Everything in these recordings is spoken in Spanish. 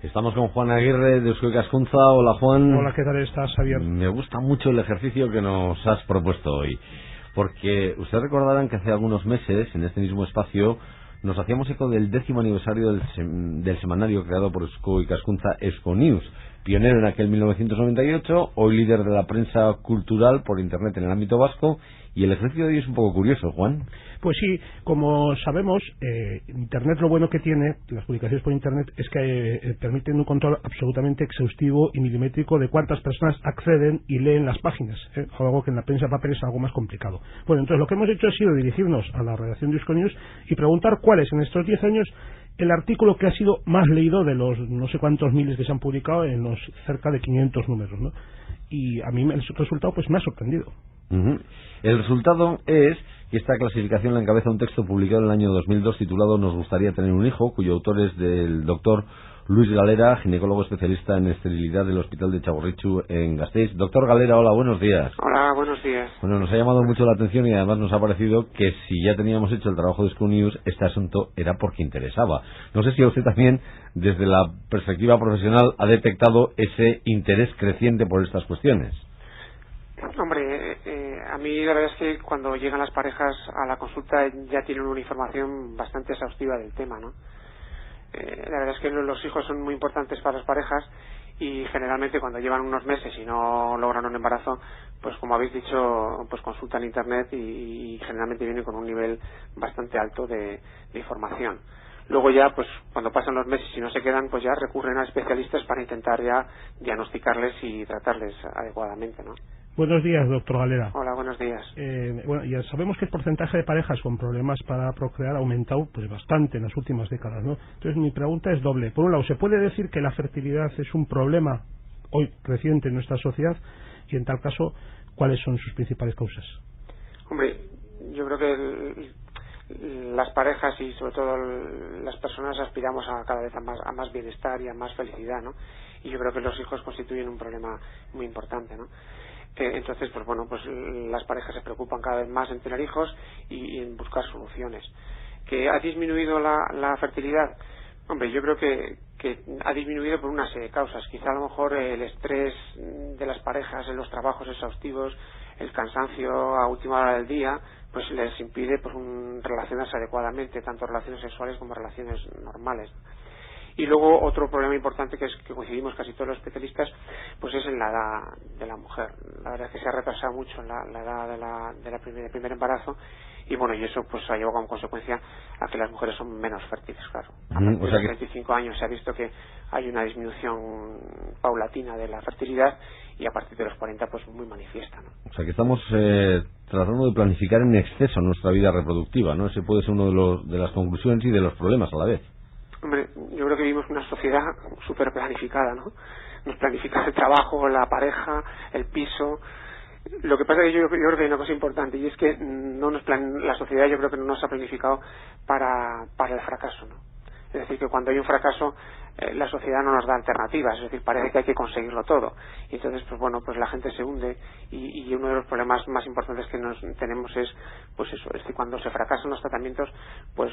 Estamos con Juan Aguirre de Eusko Ikaskuntza. Hola, Juan. Hola, ¿qué tal estás, Javier? Me gusta mucho el ejercicio que nos has propuesto hoy, porque ustedes recordarán que hace algunos meses, en este mismo espacio, nos hacíamos eco del 10º aniversario del semanario creado por Eusko Ikaskuntza, Eusko News, pionero en aquel 1998, hoy líder de la prensa cultural por Internet en el ámbito vasco, y el ejercicio de hoy es un poco curioso, Juan. Pues sí, como sabemos, Internet lo bueno que tiene, las publicaciones por Internet, es que permiten un control absolutamente exhaustivo y milimétrico de cuántas personas acceden y leen las páginas, algo que en la prensa papel es algo más complicado. Bueno, entonces lo que hemos hecho ha sido dirigirnos a la redacción de Eusko News y preguntar cuál es en estos 10 años el artículo que ha sido más leído de los no sé cuántos miles que se han publicado en los cerca de 500 números, ¿no? Y a mí el resultado pues me ha sorprendido. El resultado es que esta clasificación la encabeza un texto publicado en el año 2002 titulado Nos gustaría tener un hijo, cuyo autor es del doctor Luis Galera, ginecólogo especialista en esterilidad del Hospital de Txagorritxu en Gasteiz. Doctor Galera, hola, buenos días. Hola, buenos días. Bueno, nos ha llamado mucho la atención y además nos ha parecido que si ya teníamos hecho el trabajo de Eusko News, este asunto era porque interesaba. No sé si a usted también, desde la perspectiva profesional, ha detectado ese interés creciente por estas cuestiones. Hombre, a mí la verdad es que cuando llegan las parejas a la consulta ya tienen una información bastante exhaustiva del tema, ¿no? La verdad es que los hijos son muy importantes para las parejas y generalmente cuando llevan unos meses y no logran un embarazo, pues como habéis dicho, pues consultan internet y generalmente vienen con un nivel bastante alto de información. Luego ya, pues cuando pasan los meses y no se quedan, pues ya recurren a especialistas para intentar ya diagnosticarles y tratarles adecuadamente, ¿no? Buenos días, doctor Galera. Hola, buenos días. Bueno, ya sabemos que el porcentaje de parejas con problemas para procrear ha aumentado pues bastante en las últimas décadas, ¿no? Entonces mi pregunta es doble. Por un lado, ¿se puede decir que la fertilidad es un problema hoy creciente en nuestra sociedad? Y en tal caso, ¿cuáles son sus principales causas? Hombre, yo creo que las parejas y sobre todo las personas aspiramos a cada vez a más bienestar y a más felicidad, ¿no? Y yo creo que los hijos constituyen un problema muy importante, ¿no? Entonces, pues bueno, pues las parejas se preocupan cada vez más en tener hijos y en buscar soluciones. ¿Que ha disminuido la fertilidad? Hombre, yo creo que ha disminuido por una serie de causas. Quizá a lo mejor el estrés de las parejas en los trabajos exhaustivos, el cansancio a última hora del día, pues les impide pues relacionarse adecuadamente, tanto relaciones sexuales como relaciones normales. Y luego otro problema importante que es que coincidimos casi todos los especialistas, pues es en la edad de la mujer. La verdad es que se ha retrasado mucho la edad del primer embarazo y bueno, y eso pues ha llevado como consecuencia a que las mujeres son menos fértiles, claro. A partir de los 25 años se ha visto que hay una disminución paulatina de la fertilidad y a partir de los 40 pues muy manifiesta, ¿no? O sea que estamos tratando de planificar en exceso nuestra vida reproductiva, ¿no? Ese puede ser uno de las conclusiones y de los problemas a la vez. Hombre, yo creo que vivimos una sociedad súper planificada, ¿no? Nos planifica el trabajo, la pareja, el piso. Lo que pasa es que yo creo que hay una cosa importante y es que la sociedad yo creo que no nos ha planificado para el fracaso, ¿no? Es decir, que cuando hay un fracaso la sociedad no nos da alternativas, es decir, parece que hay que conseguirlo todo y entonces pues bueno, pues la gente se hunde y uno de los problemas más importantes que tenemos es pues eso, es que cuando se fracasan los tratamientos pues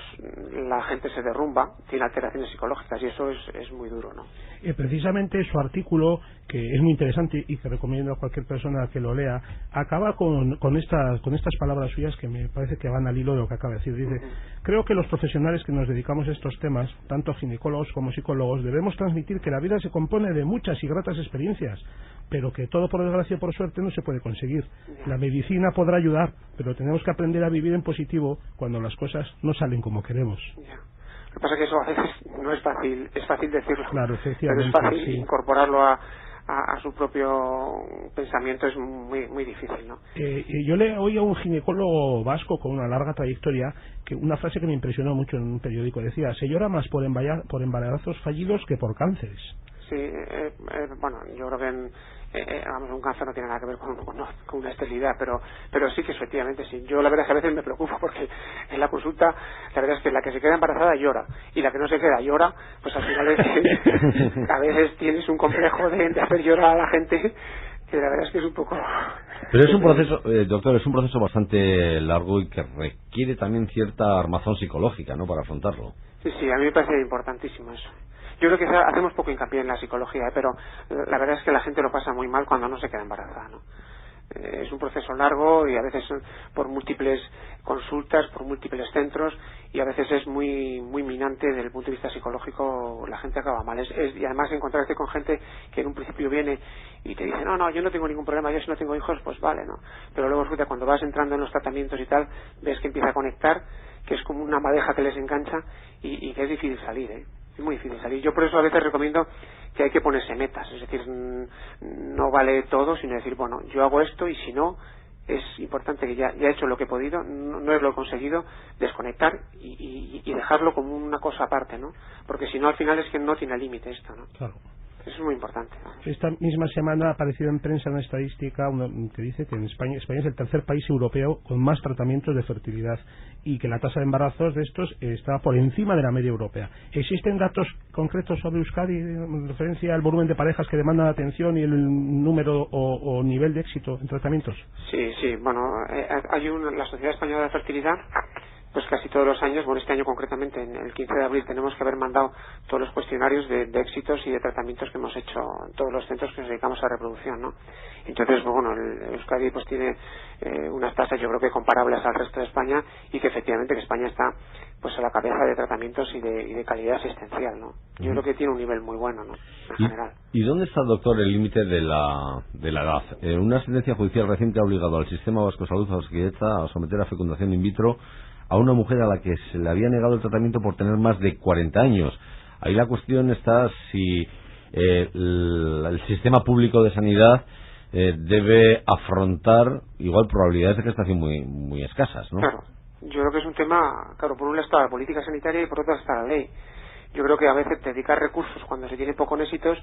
la gente se derrumba, tiene alteraciones psicológicas y eso es muy duro, ¿no? Precisamente su artículo, que es muy interesante y que recomiendo a cualquier persona que lo lea, acaba con estas palabras suyas que me parece que van al hilo de lo que acaba de decir. Dice, creo que los profesionales que nos dedicamos a estos temas, tanto ginecólogos como psicólogos, debemos transmitir que la vida se compone de muchas y gratas experiencias, pero que todo por desgracia o por suerte no se puede conseguir. La medicina podrá ayudar, pero tenemos que aprender a vivir en positivo cuando las cosas no salen como queremos. Lo que pasa es que eso a veces no es fácil, es fácil decirlo, claro, efectivamente, pero es fácil sí. Incorporarlo a su propio pensamiento es muy muy difícil, ¿no? Yo le oí a un ginecólogo vasco con una larga trayectoria que una frase que me impresionó mucho en un periódico decía: se llora más por embarazos fallidos que por cánceres. Sí, bueno, yo creo que un cáncer no tiene nada que ver con una esterilidad, pero sí que efectivamente sí. Yo la verdad es que a veces me preocupo porque en la consulta la verdad es que la que se queda embarazada llora y la que no se queda llora, pues al final a veces tienes un complejo de hacer llorar a la gente que la verdad es que es un poco... Pero es un proceso, doctor, es un proceso bastante largo y que requiere también cierta armazón psicológica, ¿no?, para afrontarlo. Sí, a mí me parece importantísimo eso. Yo creo que hacemos poco hincapié en la psicología, pero la verdad es que la gente lo pasa muy mal cuando no se queda embarazada, ¿no? Es un proceso largo y a veces por múltiples consultas, por múltiples centros, y a veces es muy minante desde el punto de vista psicológico. La gente acaba mal, y además encontrarte con gente que en un principio viene y te dice no, yo no tengo ningún problema, yo si no tengo hijos pues vale, ¿no? Pero luego resulta cuando vas entrando en los tratamientos y tal, ves que empieza a conectar, que es como una madeja que les engancha y que es difícil salir, es muy difícil salir. Yo por eso a veces recomiendo que hay que ponerse metas, es decir, no vale todo, sino decir, bueno, yo hago esto y si no, es importante que ya he hecho lo que he podido, no es lo conseguido, desconectar y dejarlo como una cosa aparte, ¿no? Porque si no, al final es que no tiene límite esto, ¿no? Claro. Eso es muy importante, ¿no? Esta misma semana ha aparecido en prensa una estadística que dice que en España es el tercer país europeo con más tratamientos de fertilidad y que la tasa de embarazos de estos está por encima de la media europea. ¿Existen datos concretos sobre Euskadi en referencia al volumen de parejas que demandan atención y el número o nivel de éxito en tratamientos? Sí, bueno, hay la Sociedad Española de Fertilidad, pues casi todos los años, bueno, este año concretamente, en el 15 de abril, tenemos que haber mandado todos los cuestionarios de éxitos y de tratamientos que hemos hecho en todos los centros que nos dedicamos a reproducción, ¿no? Entonces, bueno, el Euskadi pues tiene unas tasas yo creo que comparables al resto de España, y que efectivamente que España está pues a la cabeza de tratamientos y de calidad asistencial, ¿no? Yo creo que tiene un nivel muy bueno, ¿no? En general. ¿Y dónde está, doctor, el límite de la edad? Una sentencia judicial reciente ha obligado al Sistema Vasco de Salud a someter a fecundación in vitro a una mujer a la que se le había negado el tratamiento por tener más de 40 años. Ahí la cuestión está si el sistema público de sanidad debe afrontar igual probabilidades de gestación muy escasas, ¿no? Claro, yo creo que es un tema, claro, por un lado está la política sanitaria y por otro está la ley. Yo creo que a veces dedicar recursos cuando se tiene pocos éxitos,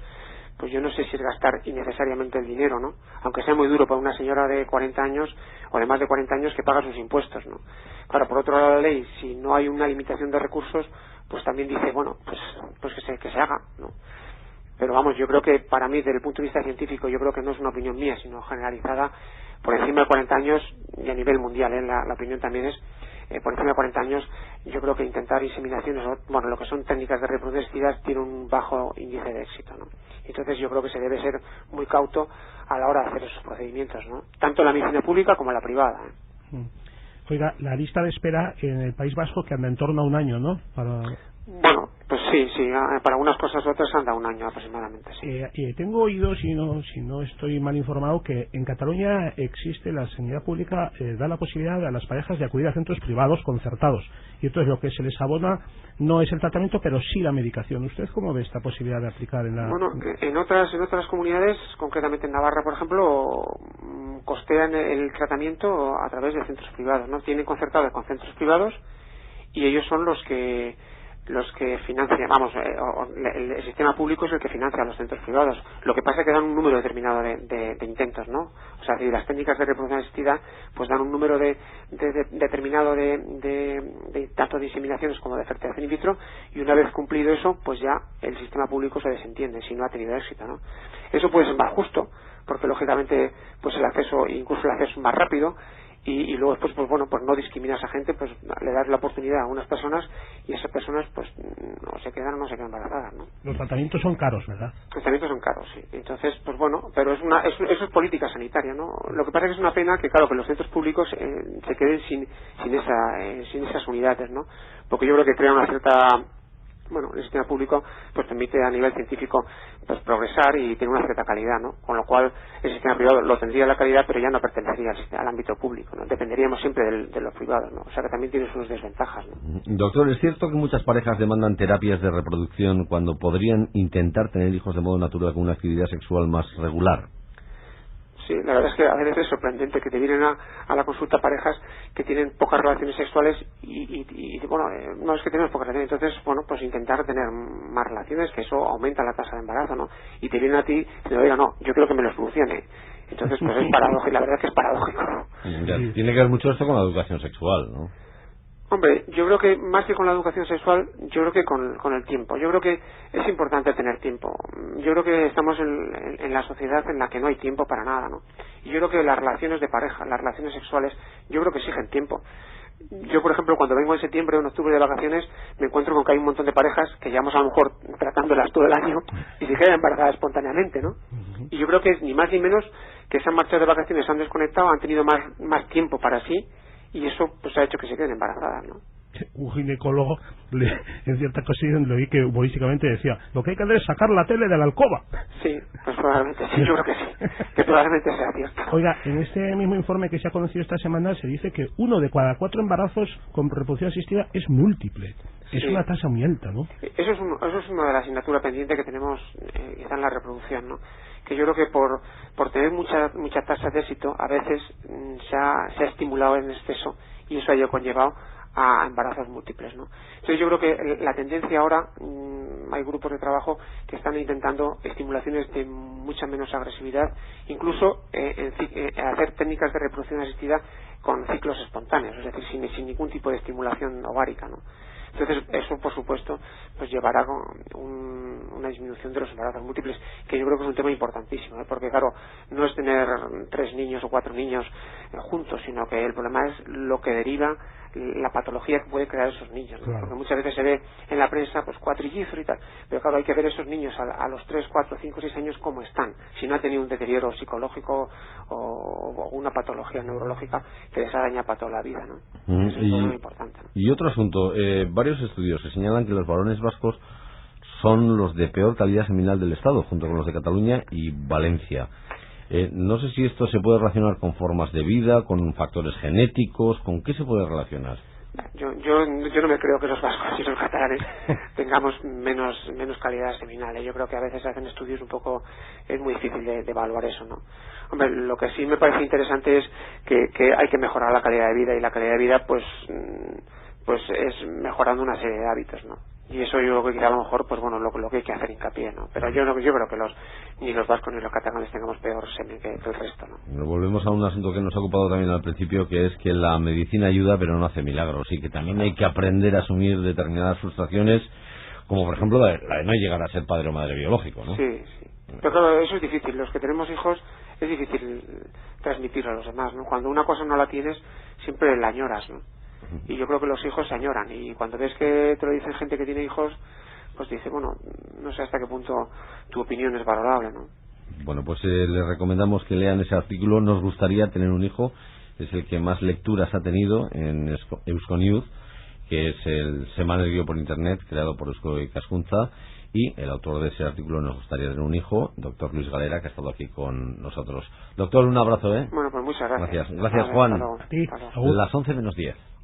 pues yo no sé si es gastar innecesariamente el dinero, ¿no? Aunque sea muy duro para una señora de 40 años o de más de 40 años que paga sus impuestos, ¿no? Claro, por otro lado la ley, si no hay una limitación de recursos, pues también dice, bueno, pues que se haga, ¿no? Pero vamos, yo creo que para mí, desde el punto de vista científico, yo creo que no es una opinión mía, sino generalizada, por encima de 40 años y a nivel mundial, la opinión también es, por encima de 40 años, yo creo que intentar inseminaciones, bueno, lo que son técnicas de reproducción asistida, tiene un bajo índice de éxito, ¿no? Entonces yo creo que se debe ser muy cauto a la hora de hacer esos procedimientos, ¿no? Tanto en la medicina pública como en la privada, Oiga, la lista de espera en el País Vasco que anda en torno a un año, ¿no? Bueno, pues sí, para unas cosas u otras anda un año aproximadamente, sí. Tengo oído, si no estoy mal informado, que en Cataluña existe la sanidad pública, da la posibilidad a las parejas de acudir a centros privados concertados, y entonces lo que se les abona no es el tratamiento, pero sí la medicación. ¿Usted cómo ve esta posibilidad de aplicar en la...? Bueno, en otras comunidades, concretamente en Navarra, por ejemplo, costean el tratamiento a través de centros privados, ¿no? Tienen concertados con centros privados y ellos son los que financian, el sistema público es el que financia a los centros privados. Lo que pasa es que dan un número determinado de intentos, ¿no? O sea, si las técnicas de reproducción asistida pues dan un número determinado de tanto de inseminaciones como de fertilización in vitro, y una vez cumplido eso, pues ya el sistema público se desentiende si no ha tenido éxito, ¿no? Eso puede ser más justo, porque lógicamente pues incluso el acceso es más rápido, y luego después pues no discriminas a gente, pues le das la oportunidad a unas personas y esas personas pues no se quedan embarazadas, ¿no? Los tratamientos son caros, ¿verdad? Los tratamientos son caros, sí. Entonces pues pero eso es política sanitaria, ¿no? Lo que pasa es que es una pena que claro que los centros públicos se queden sin esas unidades, ¿no? Porque yo creo que crea una cierta el sistema público pues permite a nivel científico pues progresar y tiene una cierta calidad, ¿no? Con lo cual el sistema privado lo tendría la calidad, pero ya no pertenecería al ámbito público, ¿no? Dependeríamos siempre de los privados, ¿no? O sea que también tiene sus desventajas, ¿no? Doctor, ¿es cierto que muchas parejas demandan terapias de reproducción cuando podrían intentar tener hijos de modo natural con una actividad sexual más regular? Sí, la verdad es que a veces es sorprendente que te vienen a la consulta parejas que tienen pocas relaciones sexuales y no es que tenemos pocas relaciones, entonces pues intentar tener más relaciones, que eso aumenta la tasa de embarazo, ¿no? Y te vienen a ti y te digo, no, yo quiero que me lo solucione. Entonces pues es paradójico, la verdad es que es paradójico, ¿no? Ya, tiene que ver mucho esto con la educación sexual, ¿no? Hombre, yo creo que más que con la educación sexual, yo creo que con el tiempo. Yo creo que es importante tener tiempo. Yo creo que estamos en la sociedad en la que no hay tiempo para nada, ¿no? Y yo creo que las relaciones de pareja, las relaciones sexuales, yo creo que exigen tiempo. Yo, por ejemplo, cuando vengo en septiembre o en octubre de vacaciones, me encuentro con que hay un montón de parejas que llevamos a lo mejor tratándolas todo el año y se quedan embarazadas espontáneamente, ¿no? Y yo creo que es ni más ni menos que se han marchado de vacaciones, se han desconectado, han tenido más tiempo para sí, y eso pues ha hecho que se queden embarazadas, ¿no? Un ginecólogo en cierta ocasión le oí que humorísticamente decía: lo que hay que hacer es sacar la tele de la alcoba. Sí, pues probablemente sí, yo creo que sí, que probablemente sea cierto. Oiga, en este mismo informe que se ha conocido esta semana se dice que 1 de cada 4 embarazos con reproducción asistida es múltiple. Es Sí. una tasa muy alta, ¿no? Eso es una de las asignaturas pendientes que tenemos quizá en la reproducción, ¿no? Que yo creo que por tener mucha tasa de éxito a veces se ha estimulado en exceso, y eso ha conllevado a embarazos múltiples, ¿no? Entonces yo creo que la tendencia ahora, hay grupos de trabajo que están intentando estimulaciones de mucha menos agresividad, incluso hacer técnicas de reproducción asistida con ciclos espontáneos, es decir, sin ningún tipo de estimulación ovárica, ¿no? Entonces eso, por supuesto, pues llevará a una disminución de los embarazos múltiples, que yo creo que es un tema importantísimo, ¿eh? Porque claro, no es tener 3 niños o 4 niños juntos, sino que el problema es lo que deriva la patología que puede crear esos niños, ¿no? Claro. Porque muchas veces se ve en la prensa pues cuatrillizos y tal, pero claro, hay que ver esos niños a los 3, 4, 5, 6 años cómo están, si no han tenido un deterioro psicológico o una patología neurológica que les ha dañado para toda la vida, ¿no? Eso es muy importante, ¿no? Y otro asunto, varios estudios se señalan que los varones vascos son los de peor calidad seminal del Estado, junto con los de Cataluña y Valencia. No sé si esto se puede relacionar con formas de vida, con factores genéticos, ¿con qué se puede relacionar? Yo no me creo que los vascos y los catalanes tengamos menos calidad seminal, ¿eh? Yo creo que a veces hacen estudios un poco, es muy difícil de evaluar eso, ¿no? Hombre, lo que sí me parece interesante es que hay que mejorar la calidad de vida, y la calidad de vida pues es mejorando una serie de hábitos, ¿no? Y eso yo creo que a lo mejor, pues bueno, lo que hay que hacer hincapié, ¿no? Pero yo creo que ni los vascos ni los catalanes tengamos peor semen que el resto, ¿no? Volvemos a un asunto que nos ha ocupado también al principio, que es que la medicina ayuda pero no hace milagros, y que también hay que aprender a asumir determinadas frustraciones, como por ejemplo la de no llegar a ser padre o madre biológico, ¿no? Sí. Pero claro, eso es difícil. Los que tenemos hijos es difícil transmitirlo a los demás, ¿no? Cuando una cosa no la tienes, siempre la añoras, ¿no? Y yo creo que los hijos se añoran, y cuando ves que te lo dicen gente que tiene hijos, pues dice, bueno, no sé hasta qué punto tu opinión es valorable, ¿no? Bueno, pues les recomendamos que lean ese artículo. Nos gustaría tener un hijo, es el que más lecturas ha tenido en Euskonews, que es el semanario por internet creado por Eusko Ikaskuntza, y el autor de ese artículo Nos gustaría tener un hijo, doctor Luis Galera, que ha estado aquí con nosotros. Doctor, un abrazo, ¿eh? Bueno, pues muchas gracias. Gracias, Juan. Hasta luego. A ti. Hasta luego. Las 11 menos 10.